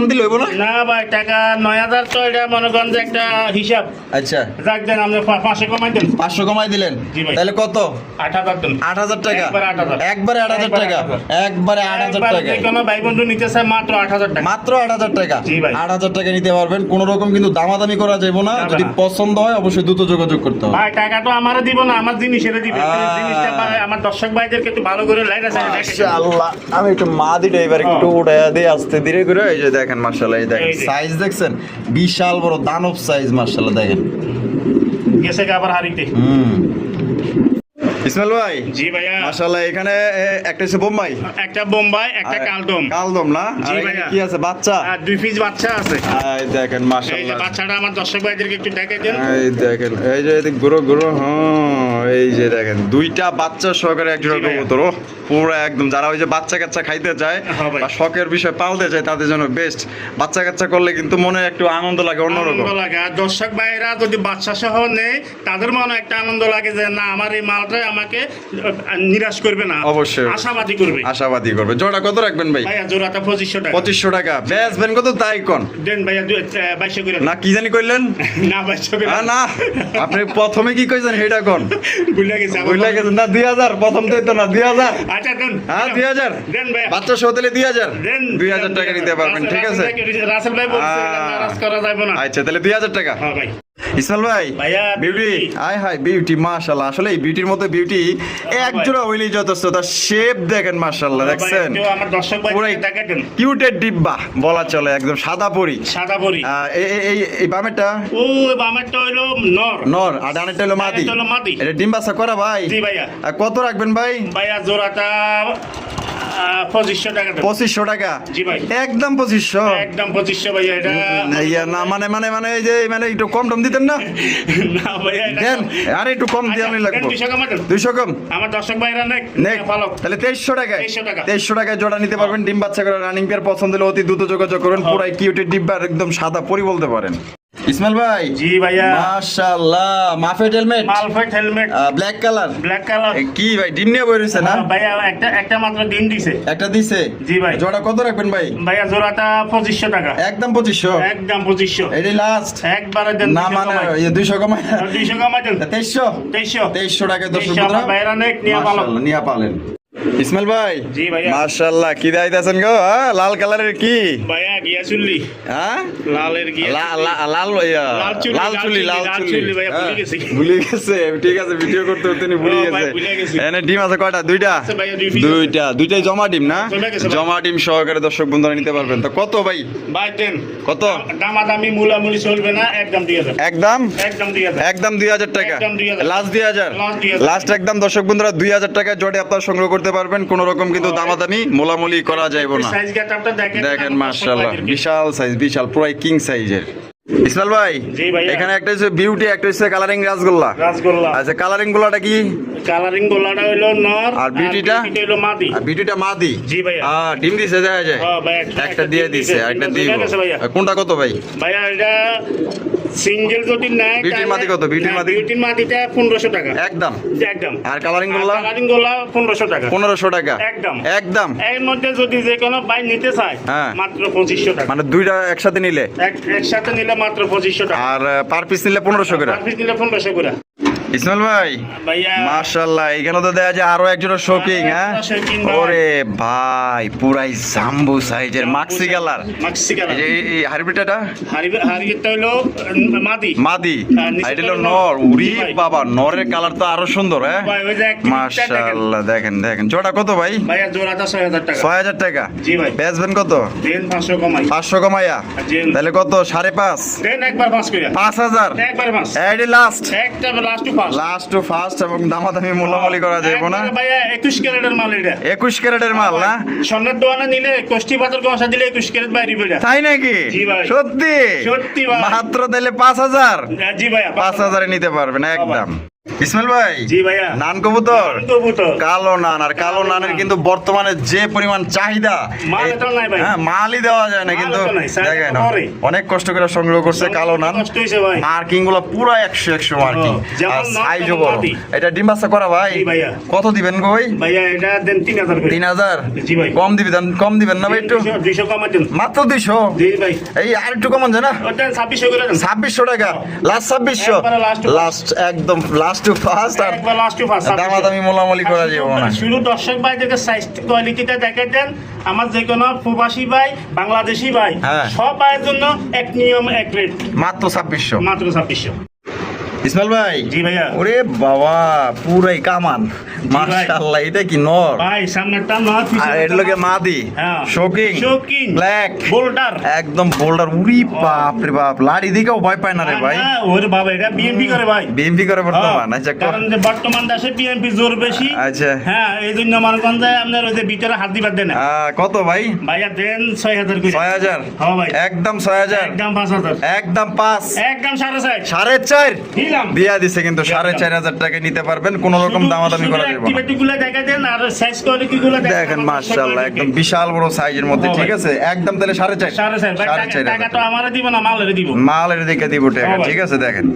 দিলে হইব না না ভাই টাকা 9000 তো এটা মনে করেন যে একটা হিসাব আচ্ছা যাক দেন আপনি 500 কমাই দেন 500 কমাই দিলেন জি ভাই। তাহলে কত 8000 দেন 8000 টাকা একবারে 8000 একবারে 8000 টাকা একবারে 8000 একবার টাকা যে কোনো ভাই বন্ধু নিতে চায় মাত্র 8000 টাকা মাত্র 8000 টাকা জি ভাই। 8000 টাকা নিতে পারবেন কোন রকম কিন্তু দামাদামি করা যাবে না যাবে যদি না। পছন্দ হয় অবশ্যই দ্রুত যোগাযোগ করতে হবে ভাই টাকা তো আমারও দিব না আমার জিনিসের দিবে জিনিসটা ভাই আমার দর্শক ভাইদেরকে একটু ভালো করে লাইন আছে মাশাআল্লাহ আমি একটু মাদিটা এবার একটু উঠায়া দিয়ে আস্তে ধীরে করে এই যে দেখেন মাশাআল্লাহ এই দেখেন এই যে। সাইজ দেখছেন বিশাল বড় দানব সাইজ মাশাআল্লাহ দেখেন গেছে আবার হারিতে ইসমাইল ভাই জি ভাইয়া মাশাআল্লাহ এখানে একটা হচ্ছে বোম্বাই একটা বোম্বাই একটা কালদম কালদম না জি আর এখানে ভাইয়া। কি আছে বাচ্চা আর 2 পিস বাচ্চা আছে এই দেখেন এই যে মাশাআল্লাহ বাচ্চাটা আমার দর্শক ভাইদেরকে একটু দেখাই দেন এই দেখেন এই যে এদিক গুরু হ্যাঁ এই যে দেখেন দুইটা বাচ্চা সহকারে এক জোড়া জি ভাইয়া। কবুতর ও পুরো একদম যারা ওই যে বাচ্চা কাচ্চা খাইতে চায় হ্যাঁ ভাই। বা শখের বিষয় পালতে চায় তাদের জন্য বেস্ট বাচ্চা কাচ্চা করলে কিন্তু মনে একটু আনন্দ লাগে অন্যরকম আনন্দ লাগে আর দর্শক ভাইরা যদি বাচ্চা সহ নেয় তাদের মনে একটা আনন্দ লাগে যে না আমার এই মালটা আমাকে নিরাশ করবে না অবশ্যই। আশাবাদী করবে আশাবাদী করবে জোড়া কত রাখবেন ভাই ভাইয়া জোড়াটা 2500 টাকা 2500 টাকা বেচবেন কত তাই কোন দেন ভাইয়া 2200 করে না কি জানি কইলেন না 2200 করে না আপনি প্রথমে কি কইছেন সেটা কোন ভুলে গেছি আমার বুঝলে গেছেন না 2000 প্রথম তো না 2000 আচ্ছা দেন হ্যাঁ 2000 দেন ভাইয়া বাচ্চা সহ তাহলে 2000 দেন 2000 টাকা নিতে পারবেন ঠিক আছে রাসেল ভাই বলছে আহ। নারাজ করা যাবে না আচ্ছা তাহলে 2000 টাকা হ্যাঁ ভাই ইসমাইল ভাই ভাইয়া, বিউটি beauty। আয় হাই বিউটি মাশাআল্লাহ আসলে এই বিউটির মতো বিউটি এক ভাই। জোড়া হইলেই যথেষ্ট তার শেপ দেখেন মাশাআল্লাহ দেখছেন ভাই, একটু আমার দর্শক ভাই পুরাই দেখাই দেন কিউটের ডিব্বা বলা চলে একদম সাদা পরি সাদা বড়ি এই বামেরটা ও বামেরটা হইলো নর নর আর ডানেরটা হলো মাদি ডানেরটা হলো মাদি। এটা ডিম বাচ্চা করা ভাই জি ভাইয়া আর কত রাখবেন ভাই ভাইয়া জোড়াটা 2500 টাকা দেন 2500 টাকা জি ভাই একদম 2500 একদম 2500 ভাইয়া এটা ইয়া না মানে এই যে মানে একটু কম টম দিতেন না না ভাইয়া এটা দেন আরে একটু কম দিয়ে আমি লাগবো 200 কমা দেন 200 কম আমার দর্শক ভাইরা নেক নেক ভালো তাহলে 2300 টাকায় 2300 টাকা। 2300 টাকায় জোড়া নিতে পারবেন ডিম বাচ্চা করে রানিং পেয়ার পছন্দ হলে অতি দ্রুত যোগাযোগ করুন হ্যাঁ। পুরাই কিউটের ডিব্বা একদম সাদা পরি বলতে পারেন ইসমাইল ভাই জি ভাইয়া মাশাআল্লাহ মাফেট হেলমেট মালফেট helmet black colour black colour কি ভাই ডিম নিয়ে বই রয়েছে না ভাইয়া একটা মাত্র দিন দিছে একটা দিছে জি ভাই। জোড়া কত রাখবেন ভাই ভাইয়া জোড়াটা 2500 টাকা একদম 2500 একদম 2500 এটাই লাস্ট একবারে দেন না 200 মানে কমাই। 200 কমায় 200 কমাই দেন 2300 2300 2300 টাকায় দর্শক 2300 আমার ভাইরা নেক নিয়ে ভালো মাশাআল্লাহ নিয়া পালেন ইসমাইল ভাই জি ভাইয়া। মাশাআল্লাহ কি দাইতাছেন গো হ্যাঁ? লাল কালারের কি ভাইয়া গিয়া চুল্লি হ্যাঁ লালের গিয়া লাল চুলি ভাইয়া ভুলে গেছি ভুলে গেছে ঠিক আছে ভিডিও করতে করতে উনি ভুলে ও ভাই, গেছে ভুলে গেছি। এনে ডিম আছে কয়টা দুইটা আচ্ছা ভাইয়া, 2 piece দুইটাই জমা ডিম না জমা গেছে ভাই। জমা ডিম সহকারে দর্শক বন্ধুরা নিতে পারবেন তো কত ভাই ভাই দেন কত দামাদামি মুলামুলি চলবে না, একদম 2000 একদম একদম 2000 একদম 2000 টাকা একদম 2000 লাস্ট 2000 Last 2000 লাস্ট একদম দর্শক বন্ধুরা 2000 টাকা জোড়ে আপনারা সংগ্রহ করতে পারবেন কোনো রকম কিন্তু দামাদামি মোলামুলি করা যাইবো না সাইজ গেটআপটা দেখেন মাশাআল্লাহ বিশাল সাইজ বিশাল পুরো কিং সাইজের ইসমাইল ভাই জি ভাইয়া। এখানে একটা হচ্ছে বিউটি একটা হচ্ছে কালারিং রাসগোল্লা রাসগোল্লা আচ্ছা কালারিং গোলাটা কি কালারিং গোলাটা হইলো নর আর বিউটিটা? হইলো মাদি। আর বিউটিটা মাদি জি ভাইয়া। ডিম দিছে দেখা যায় হ্যাঁ ভাই, একটা দিয়ে দিছে একটা দিব ঠিক আছে ভাইয়া। আর কোনটা কত ভাই ভাইয়া এটা সিঙ্গেল যদি নেয় বিউটির মাদি কত? বিউটির মাদি? বিউটির মাদিটা 1500 টাকা একদম জি, একদম। আর কালারিং গোল্লা কালারিং গোলা 1500 টাকা 1500 টাকা একদম। একদম এর মধ্যে যদি যে কোনো ভাই নিতে চায় হ্যাঁ। মাত্র 2500 টাকা মানে দুইটা একসাথে নিলে একসাথে নিলে মাত্র 2500 টাকা আর পার পিস নিলে 1500 করে পার পিস নিলে 1500 করে ইসমাইল ভাই ভাইয়া মাশাআল্লাহ এখানে তো দেখা যায় আরো একজনের শোকিং হ্যাঁ একটা শৌখিন ভাই। ওরে ভাই পুরাই জাম্বু সাইজের মাক্সি কালার মাক্সি কালার এই হাইব্রিডটা হারিয়েটা হলো মাদি মাদি হ্যাঁ, নিচে এটা হলো তো নর নর। উরি জি ভাই। বাবা নরের কালার তো আরো সুন্দর হ্যাঁ ভাই ওই যে একটা দেখেন মাশাআল্লাহ দেখেন দেখেন জোড়া কত ভাই ভাইয়া জোড়াটা 6000 টাকা 6000 টাকা জি ভাই বেচবেন কত দেন 500 কমাই 500 কমাইয়া জি তাহলে কত 5.5 দেন একবার 5 করে 5000 একবার 5 এডি লাস্ট একটা last to 5 last to first এবং দামাদামি মূল্যমালি করা যাবে না ভাইয়া 21 ক্যারেটের মাল এটা 21 ক্যারেটের মাল না স্বর্ণের দোয়ানা নিলে কোষ্টি পাথর কষা দিলে 21 ক্যারেট বাইরে বেড়া তাই নাকি জি ভাই। সত্যি সত্যি ভাই। মাত্র তাহলে 5000 জি ভাইয়া 5000 এ নিতে পারবেন একদম ইসমাইল ভাই জি ভাইয়া নান কবুতর কবুতর কালো নান আর কালো নানের কিন্তু বর্তমানে যে পরিমাণ চাহিদা মাল তো নাই ভাই হ্যাঁ মালই দেওয়া যায় না মাল কিন্তু তো নাই, চাহিদা দেখেন তো করে। অনেক কষ্ট করে সংগ্রহ করছে কালো নান কষ্ট হইছে ভাই মার্কিং গুলো পুরো 100 মার্কিং যেমন আর নর, সাইজও তেমন বড় মাটি। এটা ডিম বাচ্চা করা ভাই জি ভাইয়া। কত দিবেন গো ভাই ভাইয়া এটা দেন 3000 করে 3000 জি ভাই। কম দিবেন না ভাই একটু 200 কমাই দেন মাত্র 200 জি ভাই এই আর একটু কমান যায় না ওটা 2600 করে দেন 2600 টাকা লাস্ট 2600 একবারে last to লাস্ট একদম লাস্ট টু ফার্স্ট আর একবার লাস্ট টু 5 দামাদামি মোলামুলি করা যাবে না শুরু দর্শক ভাইদেরকে সাইজ কোয়ালিটিটা দেখাই দেন আমার যে কোনো প্রবাসী ভাই বাংলাদেশি ভাই হ্যাঁ। সব ভাইয়ের জন্য এক নিয়ম এক রেট মাত্র 2600 মাত্র 2600 ইসমাইল ভাই জি ভাইয়া ওরে বাবা পুরাই কামান ভাই। মাশাআল্লাহ এটা কি নর ভাই সামনেরটা নয় আর এর লগে মাদি হ্যাঁ। Shocking shocking. ব্ল্যাক বোল্ডার একদম বোল্ডার উরি বাপ রে বাপ লাড়ি দিকেও ভয় পায় না রে ভাই ওরে বাবা এটা বিএমপি করে ভাই বিএমপি করে বর্তমান আচ্ছা কারণ যে বর্তমান দেশে বিএমপি জোর বেশি আচ্ছা হ্যাঁ এই জন্য মানগঞ্জে আপনার ওই যে ভিতরে হাত দিবার দেন না কত ভাই ভাইয়া দেন 6000 করে 6000 হ্যাঁ ভাই একদম 6000 একদম 5000 একদম 5 একদম 4.5 4.5 দিলাম দিয়া দিছে কিন্তু 4500 টাকা নিতে পারবেন কোনো রকম দামাদামি করা যাবে না অ্যাক্টিভিটি গুলো দেখা দেন আর সাইজ কোয়ালিটি গুলো দেখেন মাশাআল্লাহ একদম বিশাল বড় সাইজের মধ্যে হ্যাঁ ঠিক ভাই। আছে একদম তাহলে 4.5 4.5 টাকা তো আমারে দিব না মালের দিব মালের দিকে দিব টাকা হ্যাঁ ভাই। ঠিক আছে দেখেন